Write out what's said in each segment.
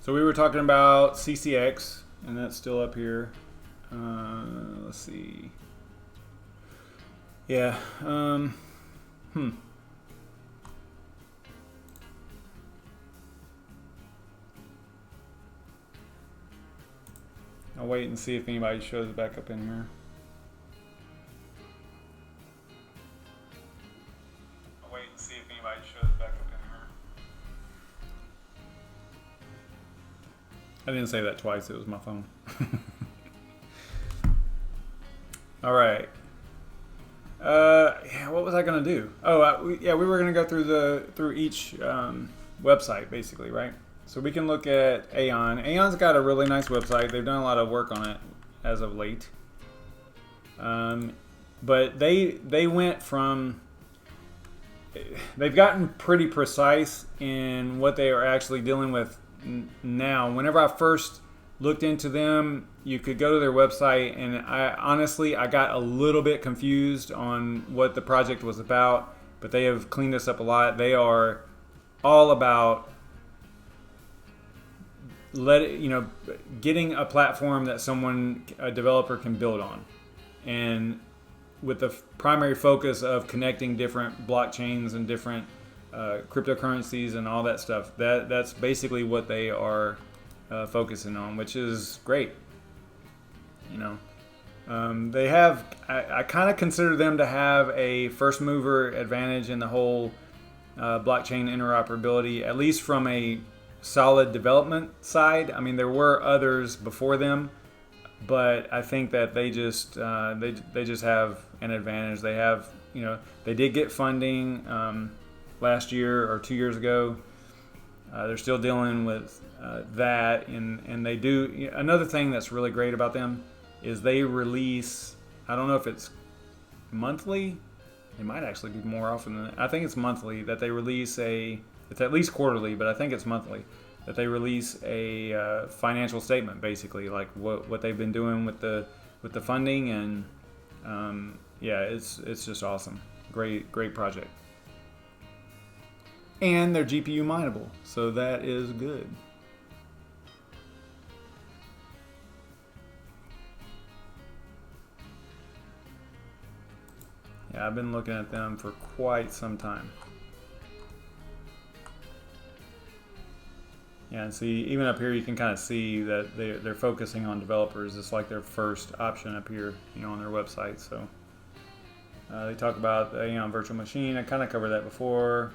So we were talking about CCX, and that's still up here. Let's see. Yeah. I'll wait and see if anybody shows back up in here. I didn't say that twice, it was my phone. All right. Yeah, what was I gonna do? Oh, we were gonna go through each website basically, right? So we can look at Aeon. Aeon's got a really nice website. They've done a lot of work on it as of late. But they went from, they've gotten pretty precise in what they are actually dealing with now. Whenever I first looked into them, you could go to their website, and I got a little bit confused on what the project was about, but they have cleaned this up a lot. They are all about getting a platform that a developer can build on, and with the primary focus of connecting different blockchains and different cryptocurrencies and all that stuff. That's basically what they are focusing on, which is great. They have, I kind of consider them to have a first mover advantage in the whole blockchain interoperability, at least from a solid development side. I mean, there were others before them, but I think that they just have an advantage. They have, they did get funding last year or 2 years ago. They're still dealing with that, and they do. Another thing that's really great about them is they release, I don't know if it's monthly, it might actually be more often than that. I think it's monthly that they release it's at least quarterly, but I think it's monthly, that they release a financial statement, basically, like what they've been doing with the funding, and yeah, it's just awesome. Great project. And they're GPU mineable, so that is good. Yeah, I've been looking at them for quite some time. Yeah, and see, even up here you can kind of see that they're focusing on developers. It's like their first option up here, on their website. So they talk about the Aeon virtual machine. I kind of covered that before.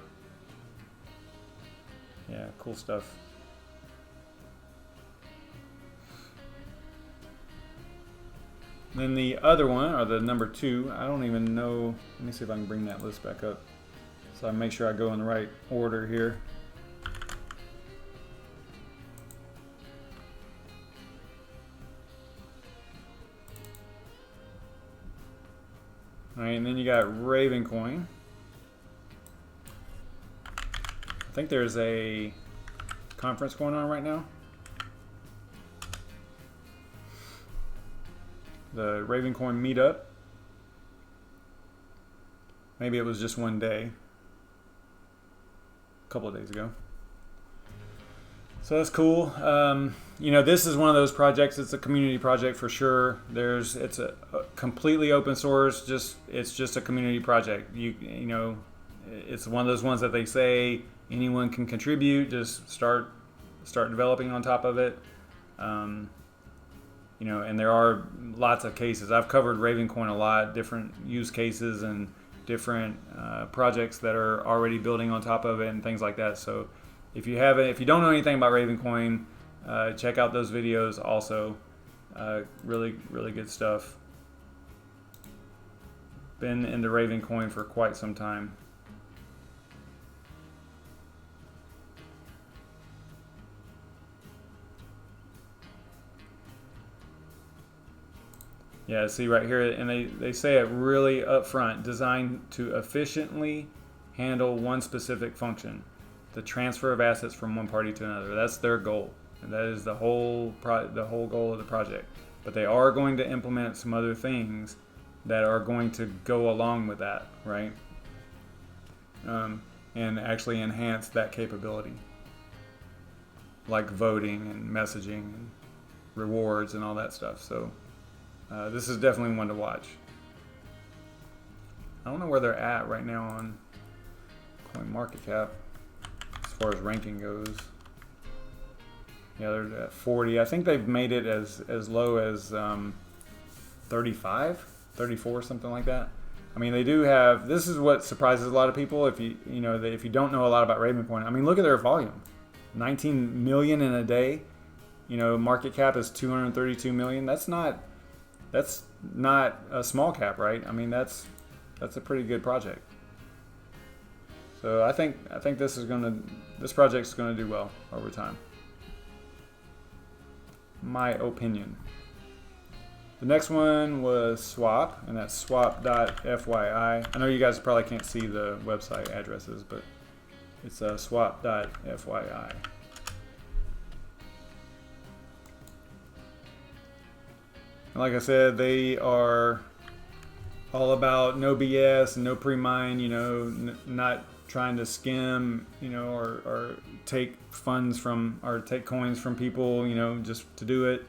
Yeah, cool stuff. Then the other one, or the number 2, I don't even know. Let me see if I can bring that list back up so I make sure I go in the right order here. All right, and then you got Ravencoin. I think there's a conference going on right now. The Ravencoin meetup. Maybe it was just one day. A couple of days ago. So that's cool. This is one of those projects. It's a community project for sure. It's a completely open source. It's just a community project. It's one of those ones that they say anyone can contribute. Just start developing on top of it. And there are lots of cases. I've covered Ravencoin a lot, different use cases and different projects that are already building on top of it and things like that. So if you don't know anything about Ravencoin, check out those videos also. Really, really good stuff. Been into Ravencoin for quite some time. Yeah, see right here, and they say it really up front, designed to efficiently handle one specific function, the transfer of assets from one party to another. That's their goal, and that is the whole goal of the project. But they are going to implement some other things that are going to go along with that, right? And actually enhance that capability. like voting and messaging and rewards and all that stuff. So this is definitely one to watch. I don't know where they're at right now on CoinMarketCap as far as ranking goes. Yeah, they're at 40. I think they've made it as low as 35, 34, something like that. I mean, they do have. This is what surprises a lot of people. If you don't know a lot about Ravencoin, I mean, look at their volume, 19 million in a day. Market cap is 232 million. That's not a small cap, right? I mean, that's a pretty good project. So I think this project's gonna do well over time. My opinion. The next one was Swap, and that's swap.fyi. I know you guys probably can't see the website addresses, but it's swap.fyi. And like I said, they are all about no BS and no pre-mine, not trying to skim, or take funds from, or take coins from people, just to do it.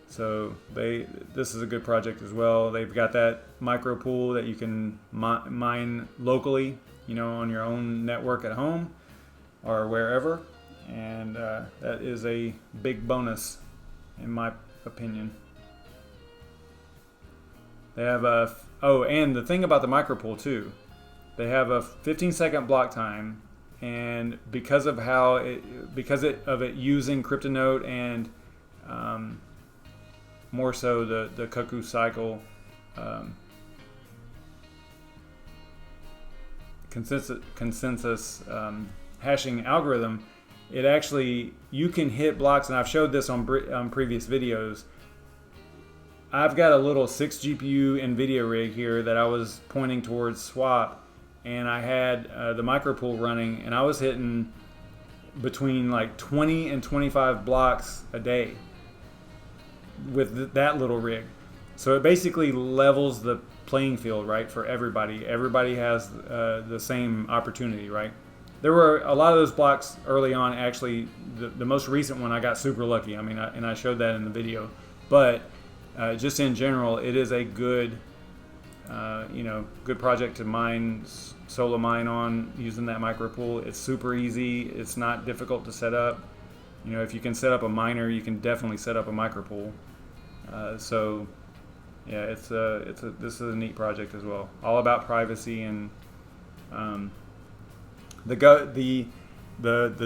So this is a good project as well. They've got that micro pool that you can mine locally, on your own network at home or wherever. And that is a big bonus in my opinion. They have and the thing about the micro pool too, they have a 15-second block time, and because of it using CryptoNote and more so the cuckoo cycle consensus hashing algorithm, it actually, you can hit blocks, and I've showed this on previous videos. I've got a little 6 GPU NVIDIA rig here that I was pointing towards Swap, and I had the micropool running, and I was hitting between like 20 and 25 blocks a day with that little rig. So it basically levels the playing field, right, for everybody. Everybody has the same opportunity, right? There were a lot of those blocks early on. Actually, the most recent one I got super lucky. I mean, and I showed that in the video. But just in general, it is a good, good project to solo mine on using that micro pool. It's super easy. It's not difficult to set up. If you can set up a miner, you can definitely set up a micro pool. So yeah, this is a neat project as well. All about privacy, and the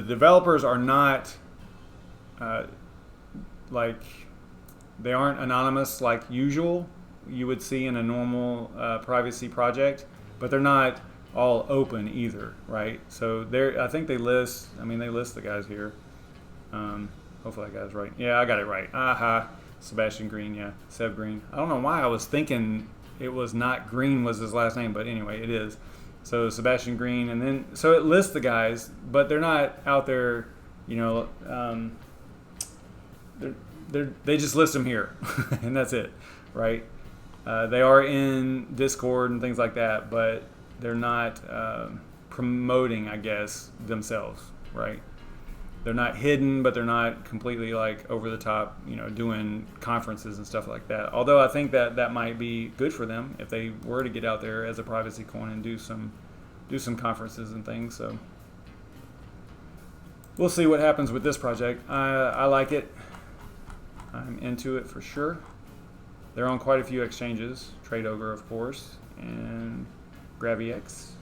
developers are not they aren't anonymous like usual you would see in a normal privacy project, but they're not all open either, right? So I think they list the guys here. Hopefully I got it right. Yeah, I got it right. Aha. Sebastian Green, yeah. Seb Green. I don't know why I was thinking it was not Green was his last name, but anyway, it is. So Sebastian Green, and then so it lists the guys, but they're not out there, they just list them here, and that's it, right? They are in Discord and things like that, but they're not promoting, I guess, themselves, right? They're not hidden, but they're not completely like over the top, doing conferences and stuff like that. Although I think that might be good for them if they were to get out there as a privacy coin and do some conferences and things. So we'll see what happens with this project. I like it. I'm into it for sure. They're on quite a few exchanges, Trade Ogre, of course, and GraviX.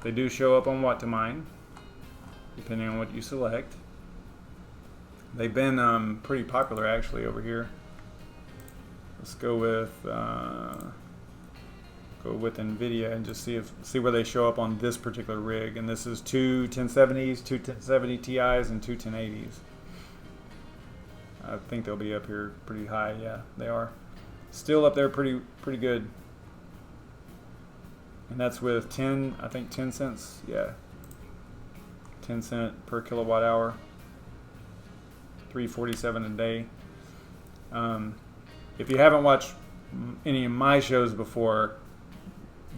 They do show up on What to Mine, depending on what you select. They've been pretty popular actually over here. Let's go with NVIDIA and just see where they show up on this particular rig. And this is two 1070s, two 1070 Ti's, and two 1080s. I think they'll be up here pretty high. Yeah, they are. Still up there pretty good. And that's with 10 cents. Yeah. 10 cent per kilowatt hour, 347 a day. If you haven't watched any of my shows before,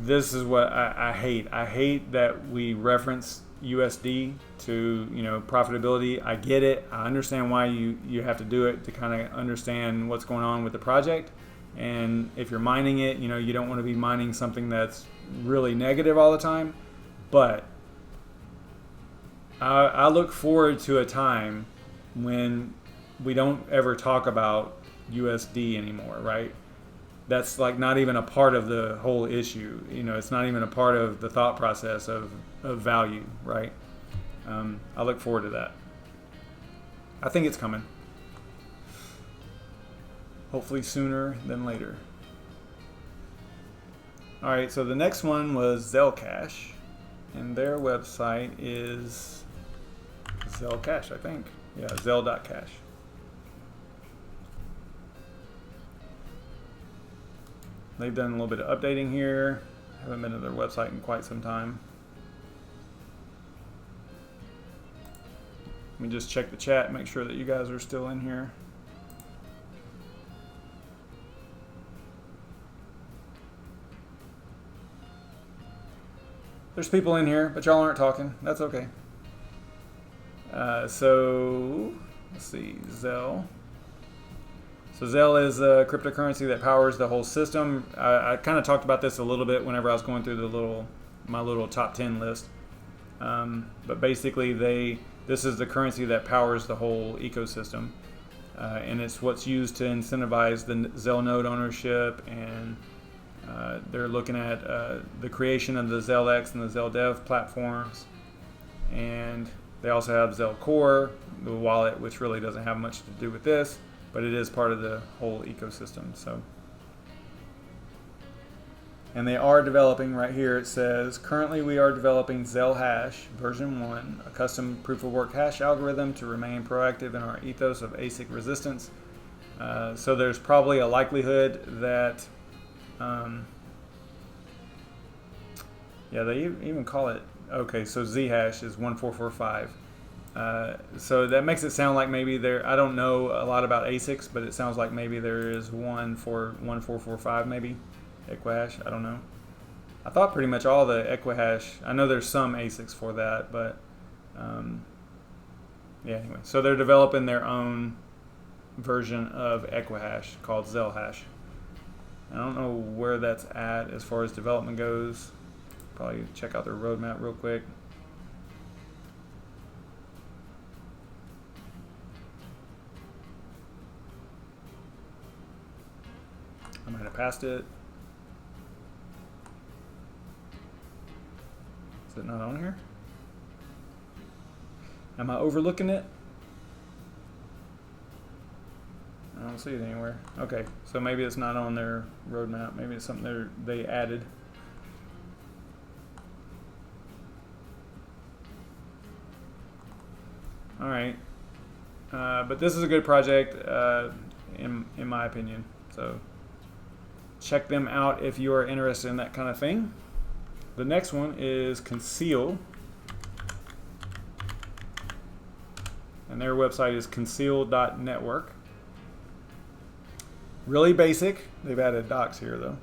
this is what I hate. I hate that we reference USD to, you know, profitability. I get it. I understand why you have to do it to kind of understand what's going on with the project. And if you're mining it, you know, you don't want to be mining something that's really negative all the time. But I look forward to a time when we don't ever talk about USD anymore, right? That's like not even a part of the whole issue. You know, it's not even a part of the thought process of value, right? I look forward to that. I think it's coming. Hopefully sooner than later. All right, so the next one was Zellcash, and their website is Zellcash, I think. Yeah, Zell.cash. They've done a little bit of updating here. Haven't been to their website in quite some time. Let me just check the chat, make sure that you guys are still in here. There's people in here, but y'all aren't talking. That's okay. So let's see, Zell. So Zell is a cryptocurrency that powers the whole system. I kind of talked about this a little bit whenever I was going through my little top 10 list. But basically, this is the currency that powers the whole ecosystem, and it's what's used to incentivize the Zell node ownership. And they're looking at the creation of the ZellX and the ZellDev platforms, and they also have Zell Core, the wallet, which really doesn't have much to do with this, but it is part of the whole ecosystem. So, and they are developing, right here it says, currently we are developing Zell Hash version 1, a custom proof of work hash algorithm to remain proactive in our ethos of ASIC resistance. So there's probably a likelihood that, yeah, they even call it, okay, so Zhash is 1445. So that makes it sound like maybe I don't know a lot about ASICs, but it sounds like maybe there is one for 1445 maybe, Equihash, I don't know. I thought pretty much all the Equihash, I know there's some ASICs for that, but yeah, anyway. So they're developing their own version of Equihash called Zellhash. I don't know where that's at as far as development goes. Probably check out their roadmap real quick. I might have passed it. Is it not on here? Am I overlooking it? I don't see it anywhere. Okay, so maybe it's not on their roadmap. Maybe it's something they added. All right, but this is a good project in my opinion. So check them out if you are interested in that kind of thing. The next one is Conceal, and their website is conceal.network. Really basic. They've added docs here though.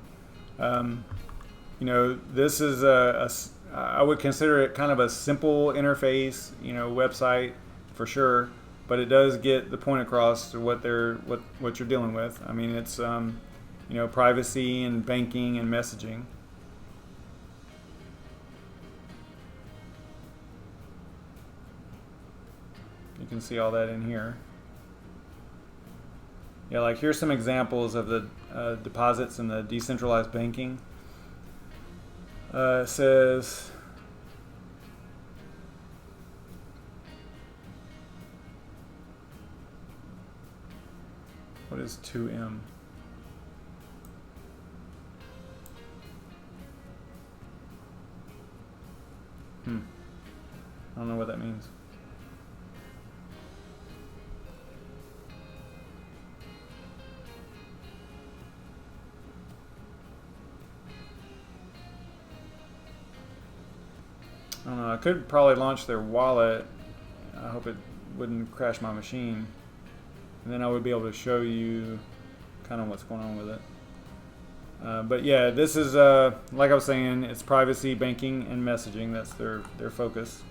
You know, this is I would consider it kind of a simple interface, you know, website for sure, but it does get the point across to what you're dealing with. I mean, it's you know, privacy and banking and messaging. You can see all that in here. Yeah, like here's some examples of the deposits in the decentralized banking. It says, what is 2M? I don't know what that means. I don't know. I could probably launch their wallet. I hope it wouldn't crash my machine. And then I would be able to show you kind of what's going on with it. But yeah, this is like I was saying, it's privacy, banking, and messaging. That's their focus.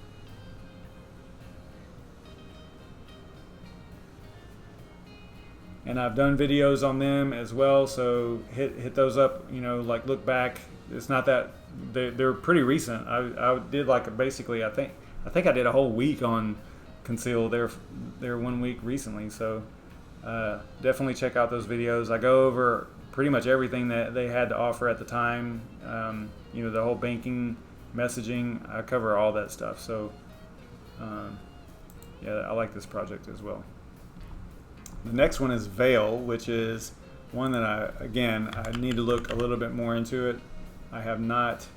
And I've done videos on them as well, so hit those up. Like look back. It's not that they're pretty recent. I did like basically I think I did a whole week on Conceal their 1 week recently. So definitely check out those videos. I go over pretty much everything that they had to offer at the time. The whole banking, messaging. I cover all that stuff. So yeah, I like this project as well. The next one is Veil, which is one that I need to look a little bit more into it. I have not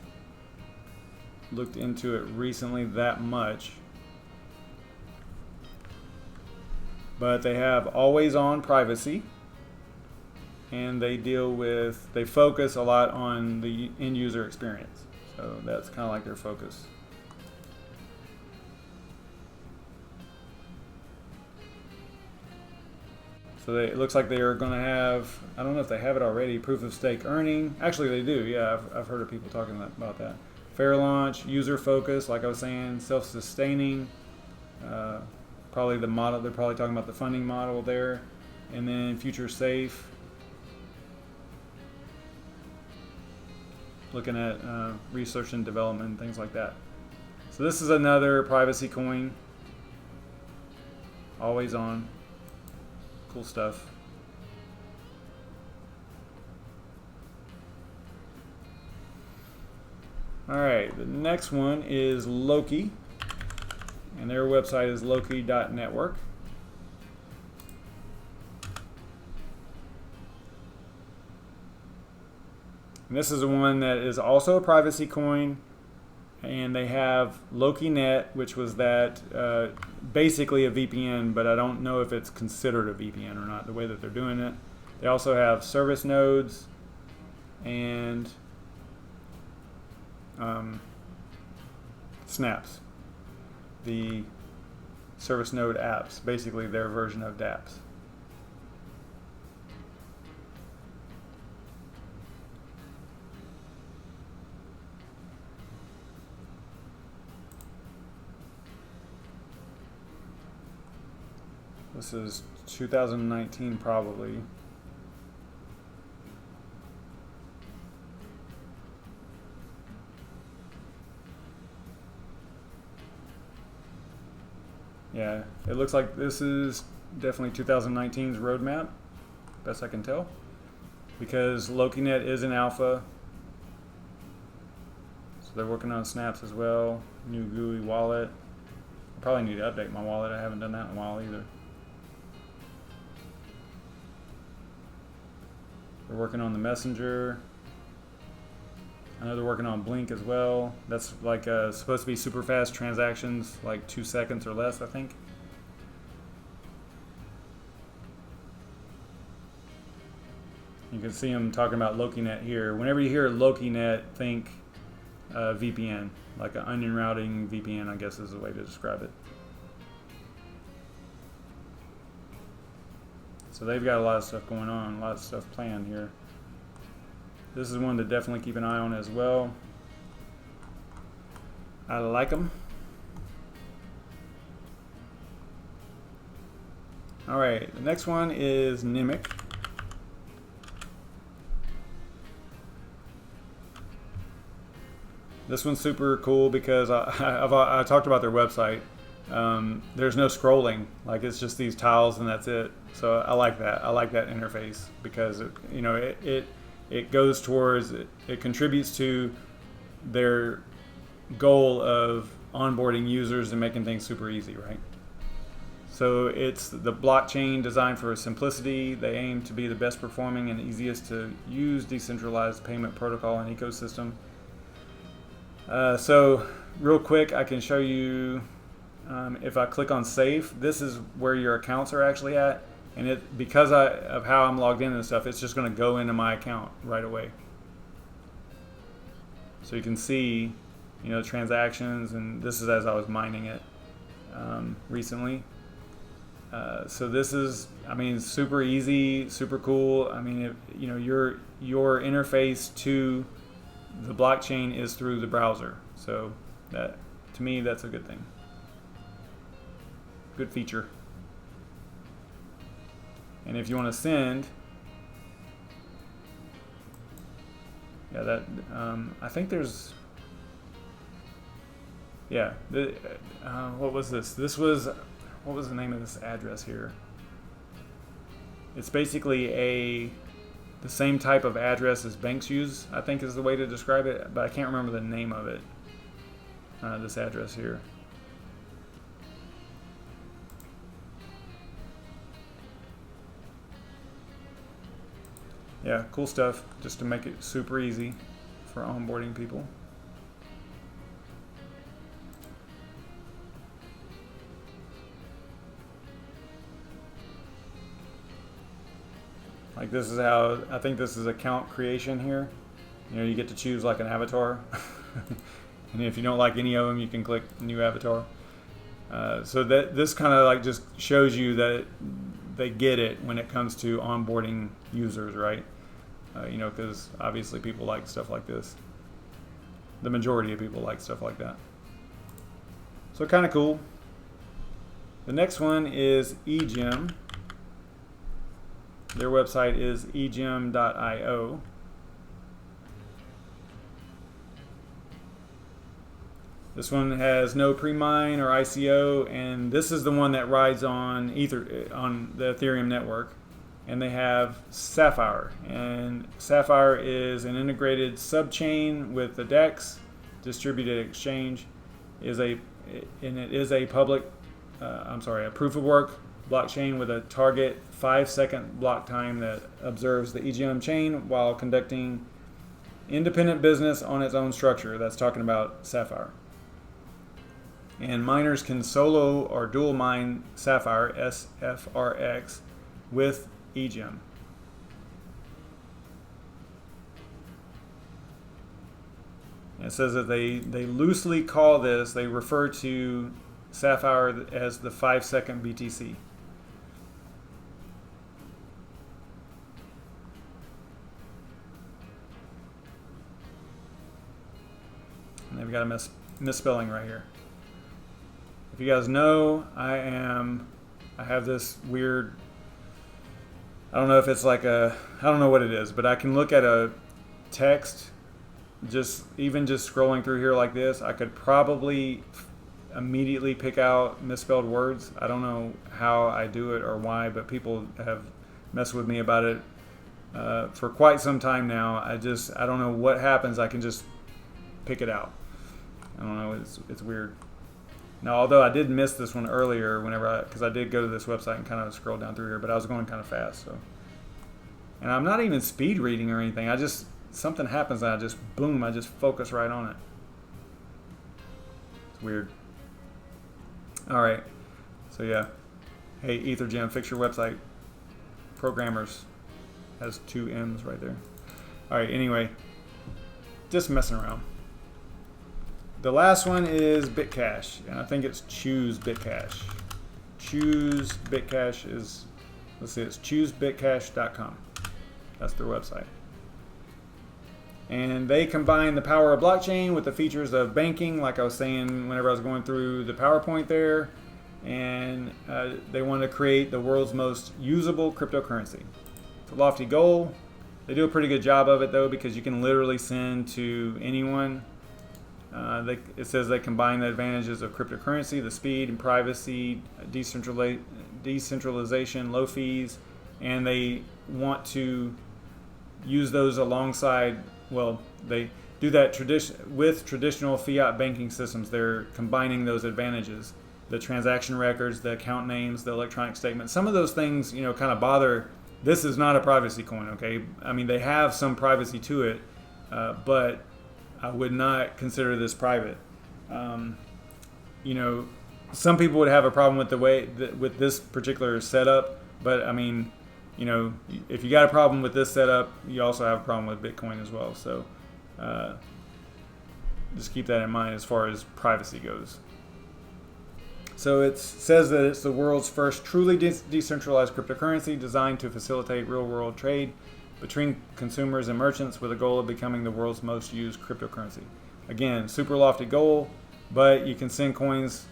looked into it recently that much. But they have always on privacy, and they focus a lot on the end user experience. So that's kind of like their focus. So it looks like they are going to have, I don't know if they have it already, proof of stake earning. Actually, they do. Yeah, I've heard of people talking about that. Fair launch, user focus, like I was saying, self-sustaining. Probably the model, they're probably talking about the funding model there. And then future safe. Looking at research and development, things like that. So this is another privacy coin. Always on. Cool stuff. Alright, the next one is Loki, and their website is loki.network. And this is the one that is also a privacy coin, and they have LokiNet, which was that basically a VPN, but I don't know if it's considered a VPN or not, the way that they're doing it. They also have service nodes and snaps, the service node apps, basically their version of dApps. This is 2019 probably. Yeah, it looks like this is definitely 2019's roadmap, best I can tell, because LokiNet is in alpha. So they're working on snaps as well, new GUI wallet. I probably need to update my wallet. I haven't done that in a while either. They're working on the messenger. I know they're working on Blink as well. That's like supposed to be super fast transactions, like 2 seconds or less, I think. You can see them talking about LokiNet here. Whenever you hear LokiNet, think VPN, like an onion routing VPN, I guess is the way to describe it. So they've got a lot of stuff going on, a lot of stuff planned here. This is one to definitely keep an eye on as well. I like them. All right, the next one is Nimic. This one's super cool because I talked about their website. There's no scrolling, like it's just these tiles and that's it. So I like that. I like that interface because it goes towards, it contributes to their goal of onboarding users and making things super easy, right? So it's the blockchain designed for simplicity. They aim to be the best performing and easiest to use decentralized payment protocol and ecosystem. So real quick, I can show you, if I click on save, this is where your accounts are actually at. And because of how I'm logged in and stuff, it's just going to go into my account right away. So you can see, transactions, and this is as I was mining it recently. So this is, I mean, super easy, super cool. I mean, your interface to the blockchain is through the browser. So that, to me, that's a good thing. Good feature. And if you want to send, yeah, that I think there's, yeah. What was this? What was the name of this address here? It's basically the same type of address as banks use, I think is the way to describe it, but I can't remember the name of it. This address here. Yeah, cool stuff, just to make it super easy for onboarding people. Like this is how, I think this is account creation here. You know, you get to choose like an avatar. And if you don't like any of them, you can click new avatar. So that this kind of like just shows you that they get it when it comes to onboarding users, right? You know, because obviously people like stuff like this. The majority of people like stuff like that. So kind of cool. The next one is eGem. Their website is egem.io. This one has no pre-mine or ICO, and this is the one that rides on on the Ethereum network. And they have Sapphire, and Sapphire is an integrated subchain with the DEX, distributed exchange, and it is a a proof of work blockchain with a target 5-second block time that observes the EGM chain while conducting independent business on its own structure. That's talking about Sapphire. And miners can solo or dual mine Sapphire, SFRX, with eGem. It says that they loosely call this, they refer to Sapphire as the 5-second BTC. And they've got a misspelling right here. If you guys know, I have this weird, I don't know if it's like I don't know what it is, but I can look at a text, even just scrolling through here like this, I could probably immediately pick out misspelled words. I don't know how I do it or why, but people have messed with me about it for quite some time now. I don't know what happens. I can just pick it out. I don't know. It's weird. Now, although I did miss this one earlier, because I did go to this website and kind of scroll down through here, but I was going kind of fast. So, and I'm not even speed reading or anything. Something happens and I just focus right on it. It's weird. All right. So yeah. Hey, EtherGem, fix your website. Programmers has 2 M's right there. All right. Anyway, just messing around. The last one is Bitcash, and I think it's Choose Bitcash. Choose Bitcash is, let's see, it's choosebitcash.com. That's their website. And they combine the power of blockchain with the features of banking, like I was saying whenever I was going through the PowerPoint there. And they want to create the world's most usable cryptocurrency. It's a lofty goal. They do a pretty good job of it, though, because you can literally send to anyone. It says they combine the advantages of cryptocurrency, the speed and privacy, decentralization, low fees, and they want to use those alongside, well, they do that with traditional fiat banking systems. They're combining those advantages, the transaction records, the account names, the electronic statements. Some of those things, kind of bother. This is not a privacy coin, okay? I mean, they have some privacy to it, but I would not consider this private. Some people would have a problem with the way with this particular setup, but I mean, if you got a problem with this setup, you also have a problem with Bitcoin as well. So just keep that in mind as far as privacy goes. So it says that it's the world's first truly decentralized cryptocurrency designed to facilitate real-world trade between consumers and merchants with a goal of becoming the world's most used cryptocurrency. Again, super lofty goal, but you can send coins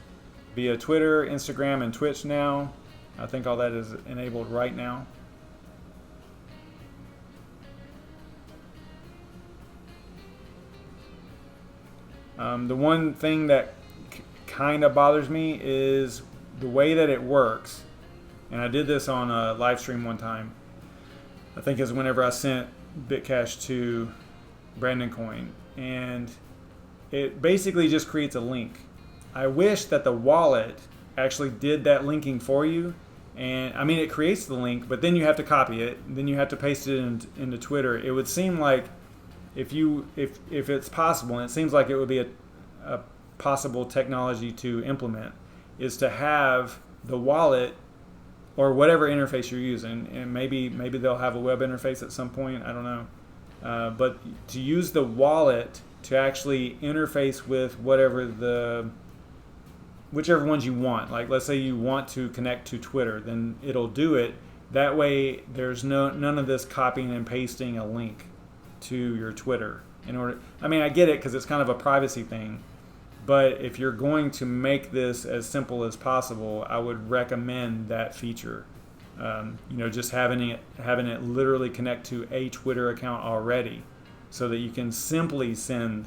via Twitter, Instagram, and Twitch now. I think all that is enabled right now. The one thing that kind of bothers me is the way that it works. And I did this on a live stream one time. I think is whenever I sent Bitcash to Brandon Coin, and it basically just creates a link. I wish that the wallet actually did that linking for you. And I mean, it creates the link, but then you have to copy it, and then you have to paste it into Twitter. It would seem like if it's possible, and it seems like it would be a possible technology to implement, is to have the wallet or whatever interface you're using, and maybe they'll have a web interface at some point, I don't know, but to use the wallet to actually interface with whichever ones you want. Like, let's say you want to connect to Twitter, then it'll do it. That way there's none of this copying and pasting a link to your Twitter. I mean, I get it because it's kind of a privacy thing, but if you're going to make this as simple as possible, I would recommend that feature. Just having it literally connect to a Twitter account already, so that you can simply send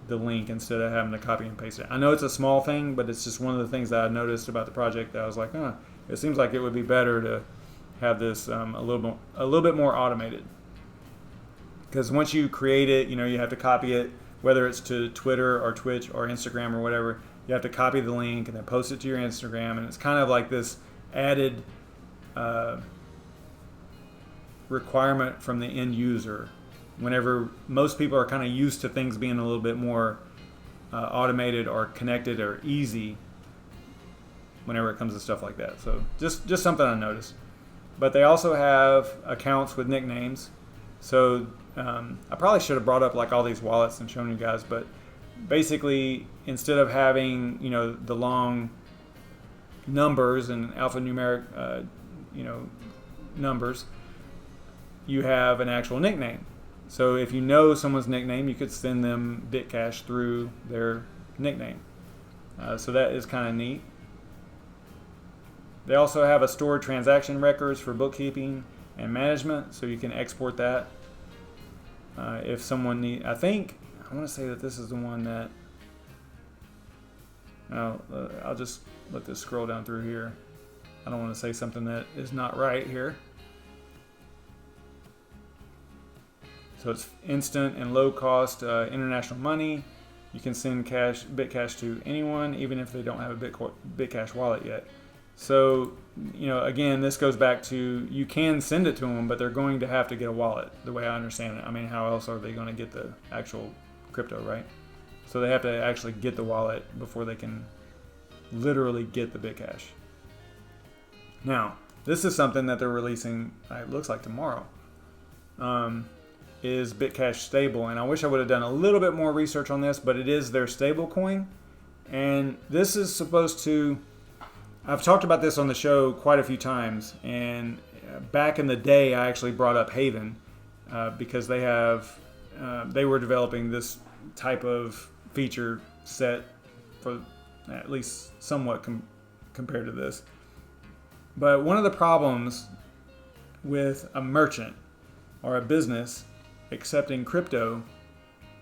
the link instead of having to copy and paste it. I know it's a small thing, but it's just one of the things that I noticed about the project that I was like, it seems like it would be better to have this a little bit more automated. Because once you create it, you have to copy it, whether it's to Twitter or Twitch or Instagram or whatever. You have to copy the link and then post it to your Instagram, and it's kind of like this added requirement from the end user. Whenever most people are kind of used to things being a little bit more automated or connected or easy whenever it comes to stuff like that. So just something I noticed. But they also have accounts with nicknames. So I probably should have brought up like all these wallets and shown you guys, but basically instead of having the long numbers and alphanumeric numbers, you have an actual nickname. So if you know someone's nickname, you could send them Bitcash through their nickname. So that is kind of neat. They also have a stored transaction records for bookkeeping and management, so you can export that. If someone I want to say that this is the one that, I'll just let this scroll down through here. I don't want to say something that is not right here. So it's instant and low cost international money. You can send Bitcash to anyone, even if they don't have a Bitcash wallet yet. So, again, this goes back to you can send it to them, but they're going to have to get a wallet, the way I understand it. I mean, how else are they going to get the actual crypto, right? So they have to actually get the wallet before they can literally get the Bitcash. Now, this is something that they're releasing, it looks like tomorrow. Is Bitcash stable, and I wish I would have done a little bit more research on this, but it is their stable coin, and this is supposed to, I've talked about this on the show quite a few times, and back in the day I actually brought up Haven because they were developing this type of feature set for at least somewhat compared to this. But one of the problems with a merchant or a business accepting crypto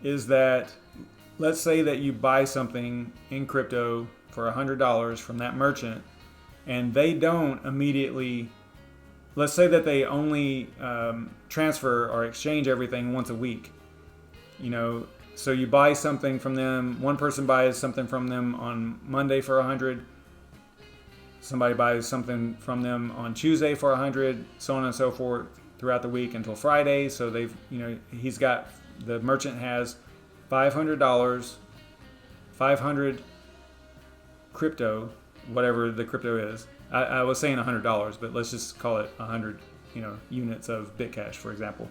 is that, let's say that you buy something in crypto for $100 from that merchant, and they don't immediately, let's say that they only transfer or exchange everything once a week. So you buy something from them, one person buys something from them on Monday for $100, somebody buys something from them on Tuesday for $100, so on and so forth throughout the week until Friday. So the merchant has $500, 500 crypto, whatever the crypto is. I was saying $100, but let's just call it 100, units of Bitcash, for example.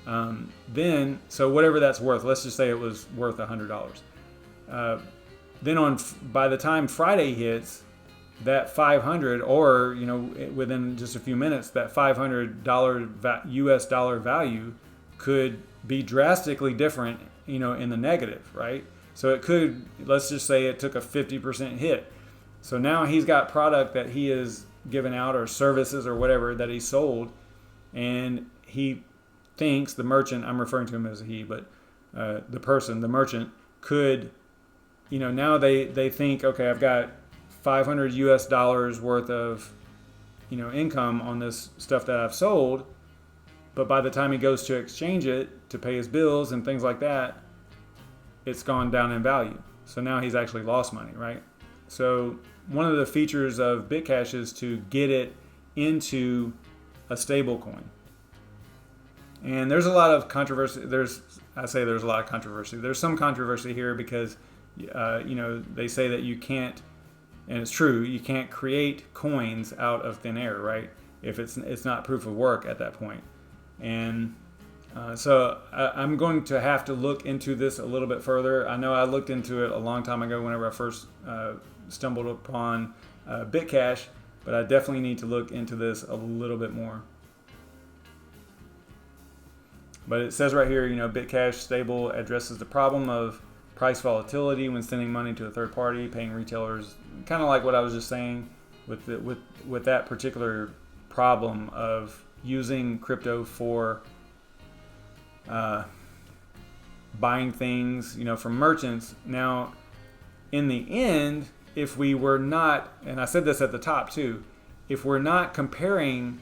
So whatever that's worth, let's just say it was worth $100. then by the time Friday hits, that 500, or within just a few minutes, that $500 US dollar value could be drastically different, in the negative, right? So it could, let's just say it took a 50% hit. So now he's got product that he is giving out, or services or whatever that he sold, and he thinks, the merchant, I'm referring to him as a he, but the merchant could, now they think, okay, I've got 500 US dollars worth of, income on this stuff that I've sold, but by the time he goes to exchange it to pay his bills and things like that, it's gone down in value. So now he's actually lost money, right? So one of the features of Bitcash is to get it into a stable coin. And there's a lot of controversy. There's a lot of controversy. There's some controversy here because, they say that you can't, and it's true, you can't create coins out of thin air, right? If it's not proof of work at that point. And so I'm going to have to look into this a little bit further. I know I looked into it a long time ago whenever I first stumbled upon Bitcash, but I definitely need to look into this a little bit more. But it says right here, Bitcash stable addresses the problem of price volatility when sending money to a third party, paying retailers, kind of like what I was just saying with that particular problem of using crypto for buying things, from merchants. Now, in the end, if we were not, and I said this at the top too, if we're not comparing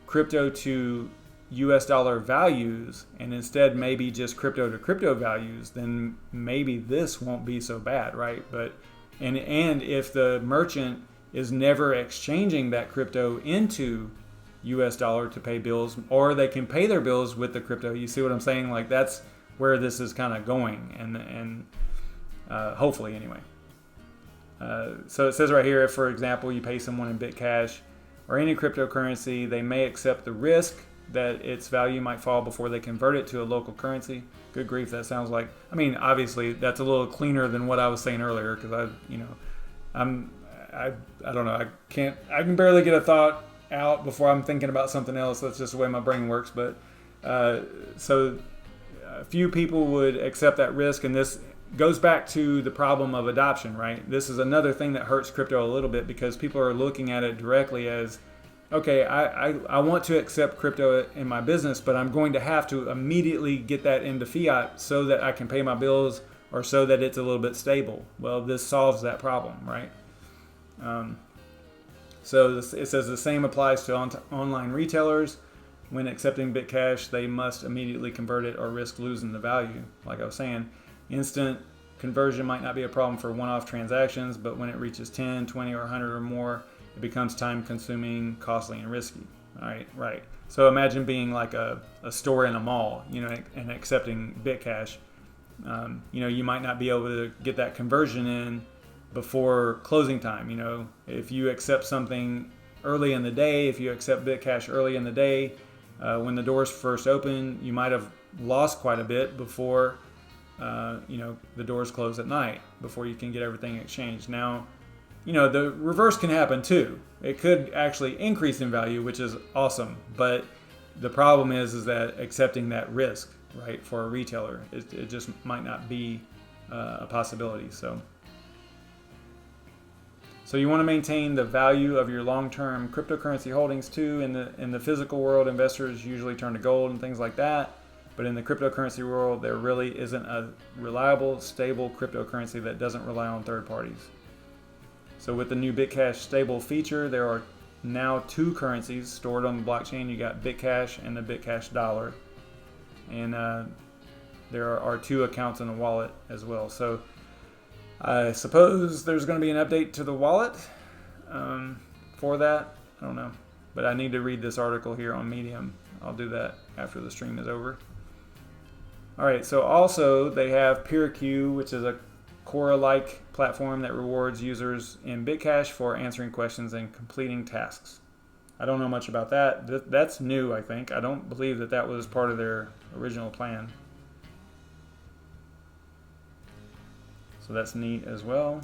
crypto to US dollar values and instead maybe just crypto to crypto values, then maybe this won't be so bad, right? But and if the merchant is never exchanging that crypto into US dollar to pay bills, or they can pay their bills with the crypto, you see what I'm saying? Like, that's where this is kind of going, and hopefully anyway. So it says right here, if for example you pay someone in Bitcash or any cryptocurrency, they may accept the risk that its value might fall before they convert it to a local currency. Good grief, that sounds like, obviously that's a little cleaner than what I was saying earlier, because I don't know, I can barely get a thought out before I'm thinking about something else. That's just the way my brain works. But so a few people would accept that risk, and this goes back to the problem of adoption, right? This is another thing that hurts crypto a little bit, because people are looking at it directly as, okay, I want to accept crypto in my business, but I'm going to have to immediately get that into fiat so that I can pay my bills, or so that it's a little bit stable. Well, this solves that problem, right? So it says the same applies to online retailers. When accepting Bitcash, they must immediately convert it or risk losing the value. Like I was saying, instant conversion might not be a problem for one-off transactions, but when it reaches 10, 20, or 100 or more, it becomes time-consuming, costly, and risky. All right, right. So imagine being like a store in a mall, and accepting Bitcash. You might not be able to get that conversion in before closing time. If you accept something early in the day, if you accept Bitcash early in the day, when the doors first open, you might have lost quite a bit before the doors close at night, before you can get everything exchanged. Now, the reverse can happen too. It could actually increase in value, which is awesome. But the problem is that accepting that risk, right, for a retailer, it just might not be a possibility. So you want to maintain the value of your long-term cryptocurrency holdings too. In the physical world, investors usually turn to gold and things like that. But in the cryptocurrency world, there really isn't a reliable, stable cryptocurrency that doesn't rely on third parties. So with the new Bitcash stable feature, there are now two currencies stored on the blockchain. You got Bitcash and the Bitcash dollar. And there are two accounts in the wallet as well. So I suppose there's going to be an update to the wallet for that. I don't know. But I need to read this article here on Medium. I'll do that after the stream is over. All right, so also they have PeerQ, which is a Quora-like platform that rewards users in Bitcash for answering questions and completing tasks. I don't know much about that. That's new, I think. I don't believe that was part of their original plan. So that's neat as well.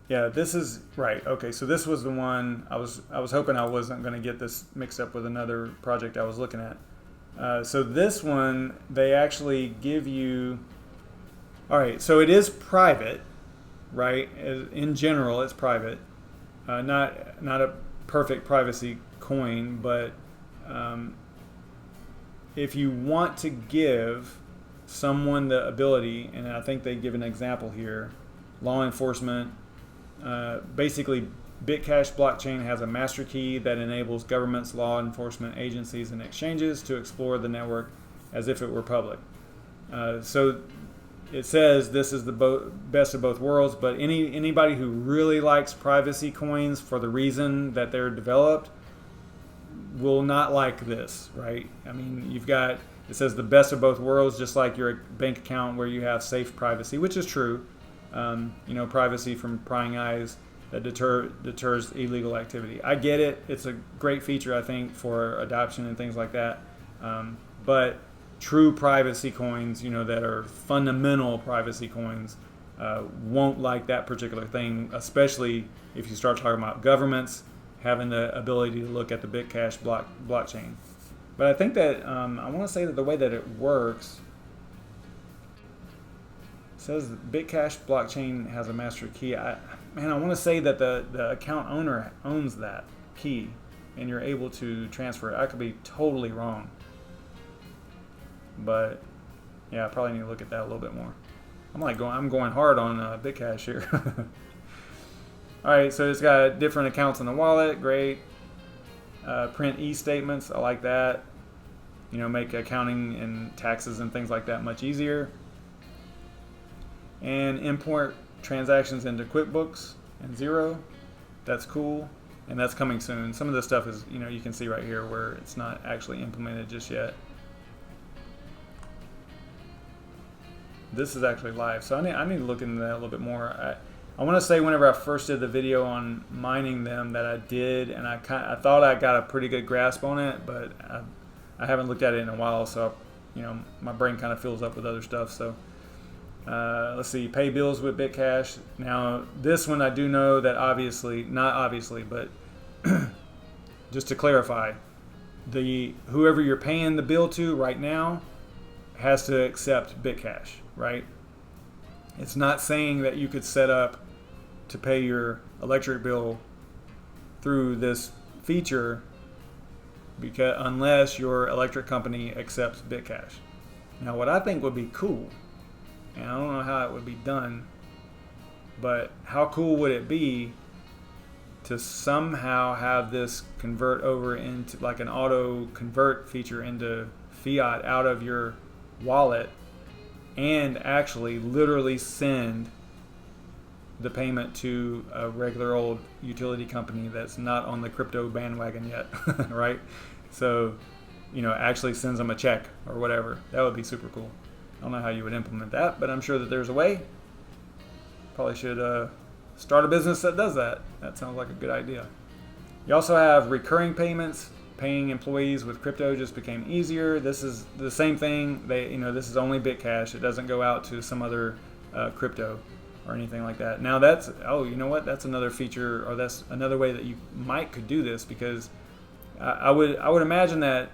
Yeah, this is right. Okay, so this was the one I was hoping I wasn't going to get this mixed up with another project I was looking at. So this one, they actually give you. All right, so it is private, right? In general, it's private. Not a perfect privacy coin, but if you want to give someone the ability, and I think they give an example here, law enforcement. Basically, Bitcash blockchain has a master key that enables governments, law enforcement agencies, and exchanges to explore the network as if it were public. So it says this is the best of both worlds, but anybody who really likes privacy coins for the reason that they're developed will not like this, right? I mean, it says the best of both worlds, just like your bank account where you have safe privacy, which is true. Privacy from prying eyes that deters illegal activity. I get it. It's a great feature, I think, for adoption and things like that. But true privacy coins, that are fundamental privacy coins, won't like that particular thing, especially if you start talking about governments having the ability to look at the Bitcash blockchain. But I think that I want to say that the way that it works, says Bitcash blockchain has a master key. I want to say that the account owner owns that key and you're able to transfer it. I could be totally wrong. But yeah, I probably need to look at that a little bit more. I'm going hard on Bitcash here. All right, so it's got different accounts in the wallet. Great. Print e-statements. I like that. Make accounting and taxes and things like that much easier. And import transactions into QuickBooks and Xero. That's cool, and that's coming soon. Some of this stuff is, you can see right here where it's not actually implemented just yet. This is actually live, so I need to look into that a little bit more. I want to say whenever I first did the video on mining them that I did, and I thought I got a pretty good grasp on it, but I haven't looked at it in a while, so my brain kind of fills up with other stuff. So. Let's see, pay bills with Bitcash. Now, this one I do know that not obviously, but just to clarify, whoever you're paying the bill to right now has to accept Bitcash, right? It's not saying that you could set up to pay your electric bill through this feature unless your electric company accepts Bitcash. Now, what I think would be cool, and I don't know how it would be done, but how cool would it be to somehow have this convert over into like an auto convert feature into fiat out of your wallet and actually literally send the payment to a regular old utility company that's not on the crypto bandwagon yet, right? So, actually sends them a check or whatever. That would be super cool. I don't know how you would implement that, but I'm sure that there's a way. Probably should start a business that does that. That sounds like a good idea. You also have recurring payments. Paying employees with crypto just became easier. This is the same thing. This is only Bitcash. It doesn't go out to some other crypto or anything like that. Now that's that's another feature, or that's another way that you could do this, because I would imagine that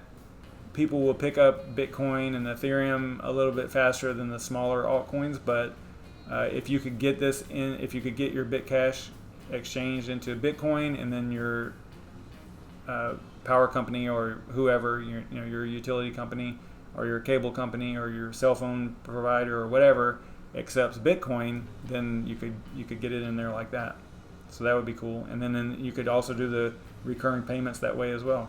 people will pick up Bitcoin and Ethereum a little bit faster than the smaller altcoins, but if you could get if you could get your Bitcash exchanged into Bitcoin, and then your power company or whoever, your utility company or your cable company or your cell phone provider or whatever accepts Bitcoin, then you could get it in there like that. So that would be cool. And then you could also do the recurring payments that way as well.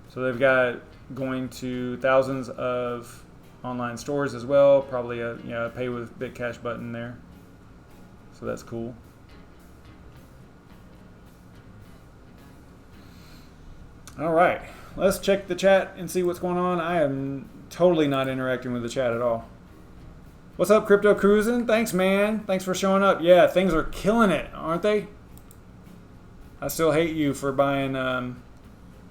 So they've got going to thousands of online stores as well. Probably a pay with Bitcash button there. So that's cool. All right, let's check the chat and see what's going on. I am totally not interacting with the chat at all. What's up, Crypto Cruising? Thanks, man. Thanks for showing up. Yeah, things are killing it, aren't they? I still hate you for buying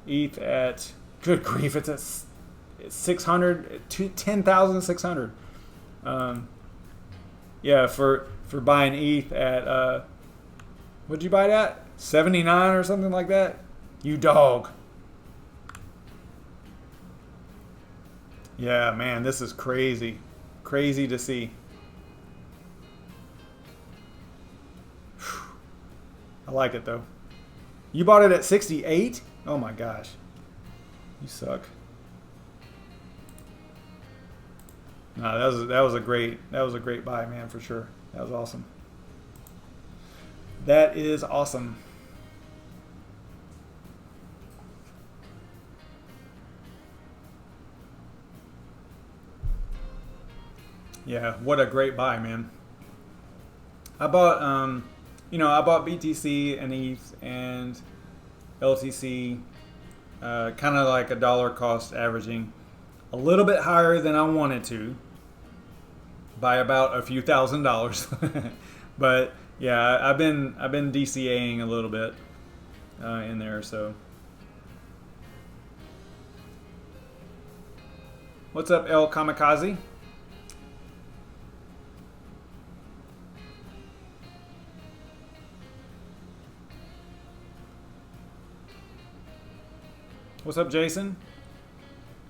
ETH at, good grief, it's at 600, 10,600. Yeah, for buying ETH at, what'd you buy it at? 79 or something like that? You dog. Yeah, man, this is crazy. Crazy to see. I like it though. You bought it at 68? Oh my gosh. You suck. No, that was a great buy, man, for sure. That was awesome. That is awesome. Yeah, what a great buy, man. I bought I bought BTC and ETH and LTC, kind of like a dollar cost averaging, a little bit higher than I wanted to, by about a few $1,000s. But yeah, I've been DCAing a little bit in there. So what's up, El Kamikaze? What's up, Jason?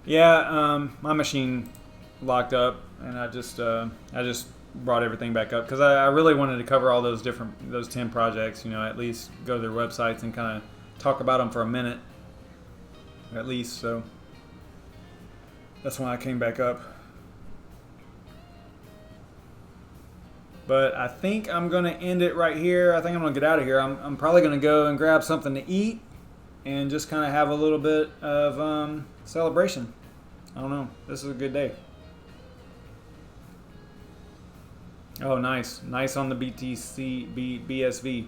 Yeah, my machine locked up, and I just brought everything back up because I really wanted to cover all those 10 projects. At least go to their websites and kind of talk about them for a minute, at least. So that's when I came back up. But I think I'm gonna end it right here. I think I'm gonna get out of here. I'm probably gonna go and grab something to eat and just kind of have a little bit of celebration. I don't know. This is a good day. Oh, nice. Nice on the BSV.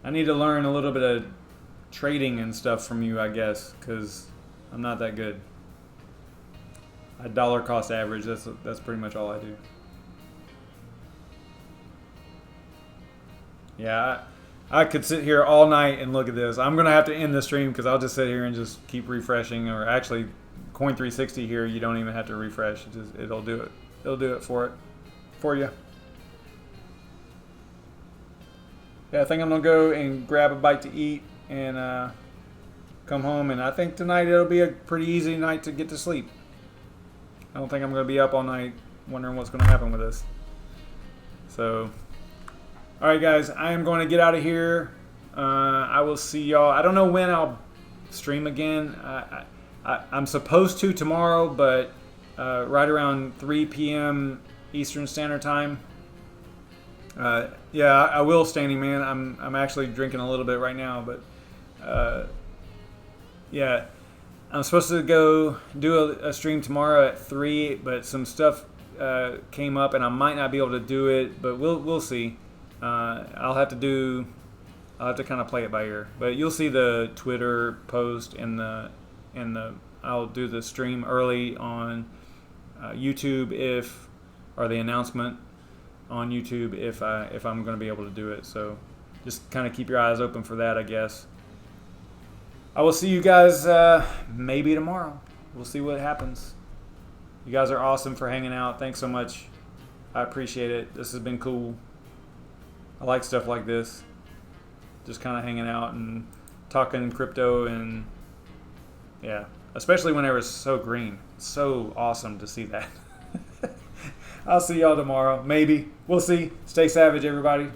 I need to learn a little bit of trading and stuff from you, I guess, because I'm not that good. I dollar cost average. That's pretty much all I do. Yeah, I could sit here all night and look at this. I'm going to have to end the stream because I'll just sit here and just keep refreshing. Or actually, Coin360 here, you don't even have to refresh. It'll do it. It'll do it for you. Yeah, I think I'm going to go and grab a bite to eat and come home. And I think tonight it'll be a pretty easy night to get to sleep. I don't think I'm going to be up all night wondering what's going to happen with this. So... all right, guys, I am going to get out of here. I will see y'all. I don't know when I'll stream again. I'm supposed to tomorrow, but right around 3 p.m. Eastern Standard Time. Yeah, I will, Standing Man. I'm actually drinking a little bit right now, but yeah, I'm supposed to go do a stream tomorrow at 3, but some stuff came up, and I might not be able to do it, but we'll see. I'll have to kind of play it by ear, but you'll see the Twitter post and I'll do the stream early on YouTube or the announcement on YouTube if I'm going to be able to do it. So just kind of keep your eyes open for that, I guess. I will see you guys maybe tomorrow. We'll see what happens. You guys are awesome for hanging out. Thanks so much. I appreciate it. This has been cool. I like stuff like this, just kind of hanging out and talking crypto, and yeah, especially whenever it's so green. It's so awesome to see that. I'll see y'all tomorrow, maybe. We'll see. Stay savage, everybody.